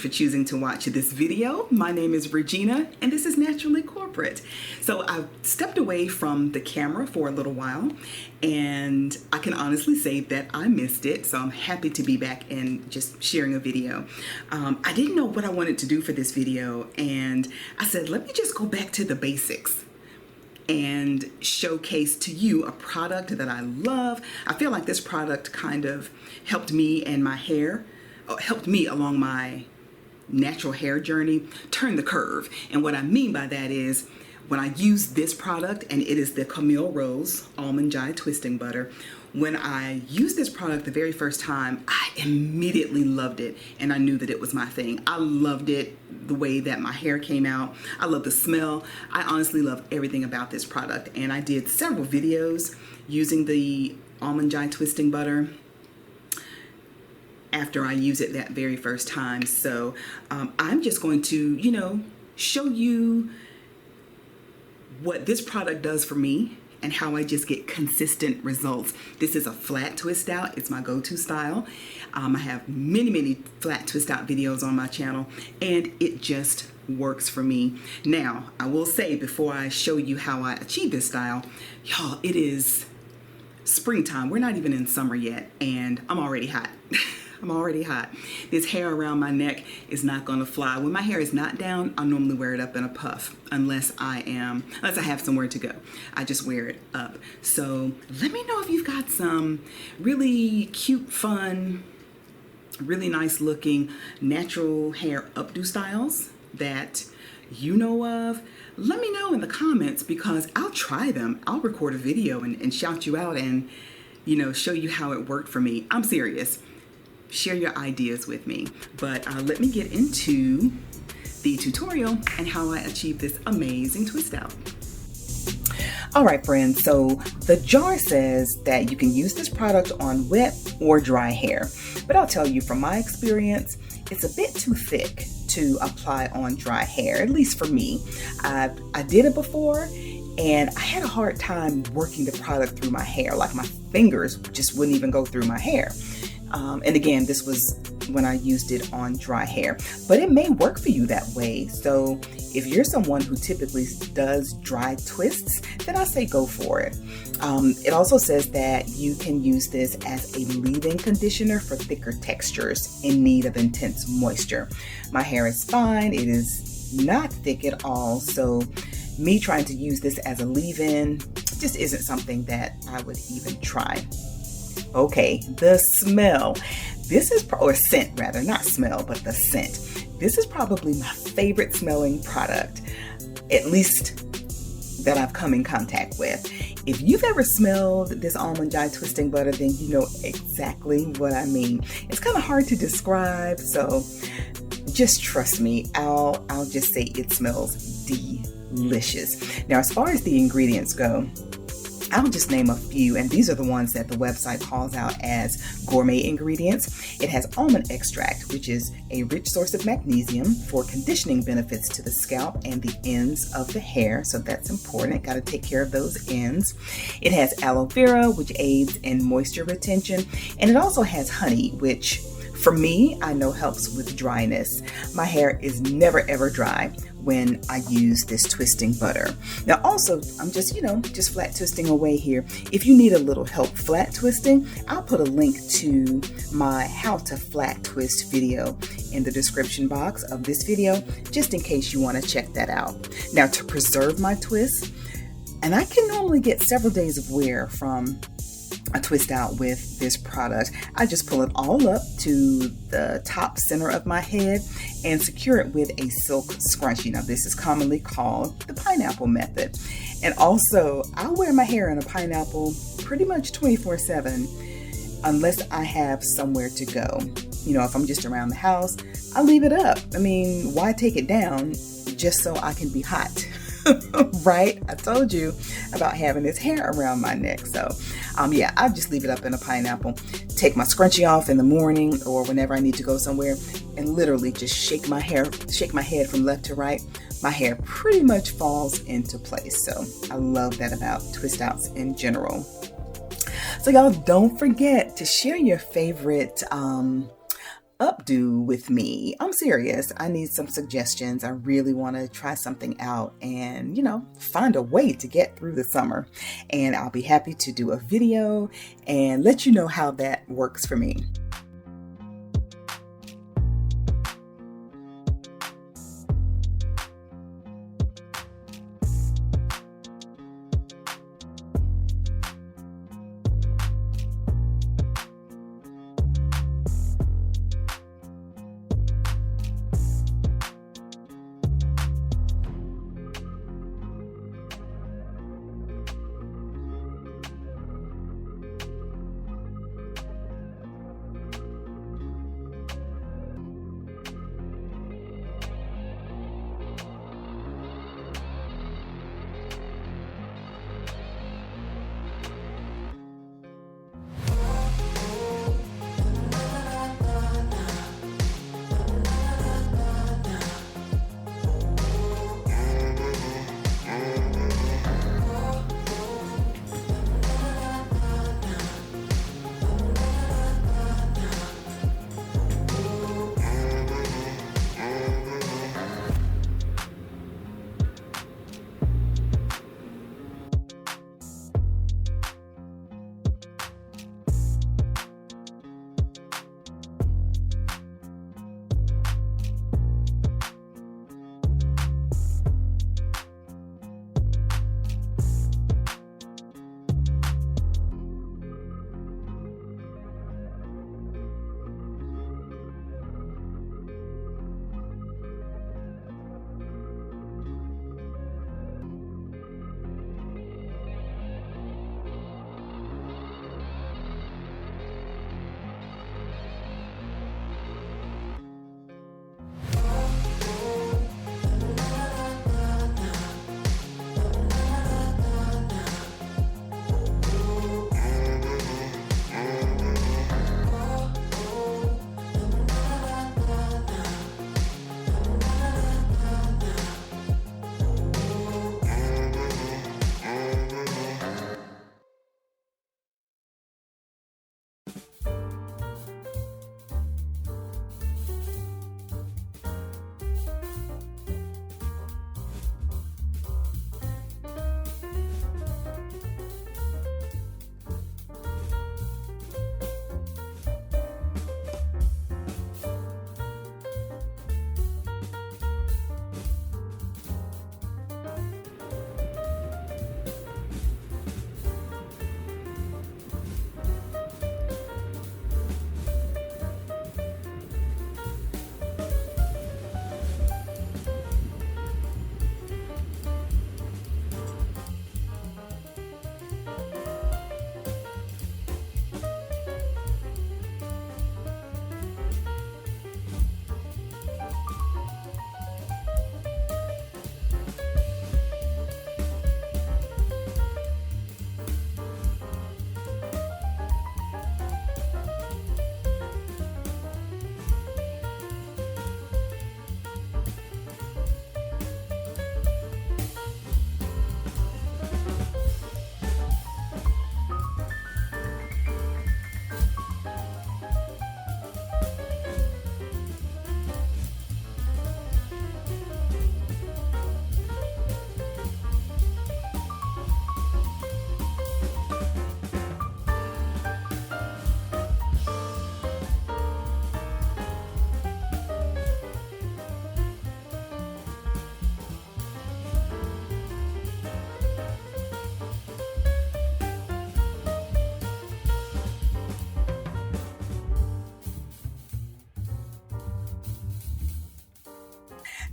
for choosing to watch this video. My name is Regina and this is Naturally Corporate. So I've stepped away from the camera for a little while and I can honestly say that I missed it. So I'm happy to be back and just sharing a video. I didn't know what I wanted to do for this video and I said, let me just go back to the basics and showcase to you a product that I love. I feel like this product kind of helped me and my hair, helped me along my natural hair journey, turn the curve. And what I mean by that is when I use this product, and it is the Camille Rose Almond Twisting Butter, when I used this product the very first time, I immediately loved it and I knew that it was my thing. I loved it, the way that my hair came out. I love the smell. I honestly love everything about this product, and I did several videos using the Almond Twisting Butter after I use it that very first time. So I'm just going to, show you what this product does for me and how I just get consistent results. This is a flat twist out. It's my go-to style. I have many flat twist out videos on my channel and it just works for me. Now, I will say before I show you how I achieve this style, y'all, it is springtime. We're not even in summer yet and I'm already hot. I'm already hot. This hair around my neck is not gonna fly. When my hair is not down, I normally wear it up in a puff unless I have somewhere to go. I just wear it up. So let me know if you've got some really cute, fun, really nice looking natural hair updo styles that you know of. Let me know in the comments because I'll try them. I'll record a video and shout you out and show you how it worked for me. I'm serious. Share your ideas with me. But let me get into the tutorial and how I achieve this amazing twist out. All right, friends, so the jar says that you can use this product on wet or dry hair. But I'll tell you from my experience, it's a bit too thick to apply on dry hair, at least for me. I did it before and I had a hard time working the product through my hair. Like my fingers just wouldn't even go through my hair. And again, this was when I used it on dry hair, but it may work for you that way. So if you're someone who typically does dry twists, then I say go for it. It also says that you can use this as a leave-in conditioner for thicker textures in need of intense moisture. My hair is fine. It is not thick at all. So me trying to use this as a leave-in just isn't something that I would even try. Okay, the smell. This is, or scent rather, not smell, but the scent. This is probably my favorite smelling product, at least that I've come in contact with. If you've ever smelled this Almond Twisting Butter, then you know exactly what I mean. It's kind of hard to describe, so just trust me. I'll just say it smells delicious. Now, as far as the ingredients go, I'll just name a few, and these are the ones that the website calls out as gourmet ingredients. It has almond extract, which is a rich source of magnesium for conditioning benefits to the scalp and the ends of the hair, so that's important. Got to take care of those ends. It has aloe vera, which aids in moisture retention, and it also has honey, which for me, I know helps with dryness. My hair is never ever dry when I use this twisting butter. Now also, I'm just flat twisting away here. If you need a little help flat twisting, I'll put a link to my how to flat twist video in the description box of this video, just in case you want to check that out. Now to preserve my twist, and I can normally get several days of wear from a twist out with this product. I just pull it all up to the top center of my head and secure it with a silk scrunchie. Now this is commonly called the pineapple method. And also I wear my hair in a pineapple pretty much 24/7 unless I have somewhere to go. If I'm just around the house, I leave it up. I mean, why take it down just so I can be hot? Right? I told you about having this hair around my neck. So yeah, I just leave it up in a pineapple, take my scrunchie off in the morning or whenever I need to go somewhere, and literally just shake my head from left to right. My hair pretty much falls into place. So I love that about twist outs in general. So y'all, don't forget to share your favorite updo with me. I'm serious. I need some suggestions. I really want to try something out and, find a way to get through the summer. And I'll be happy to do a video and let you know how that works for me.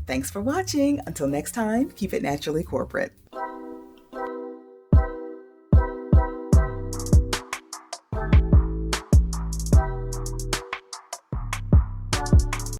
Thanks for watching. Until next time, keep it naturally corporate.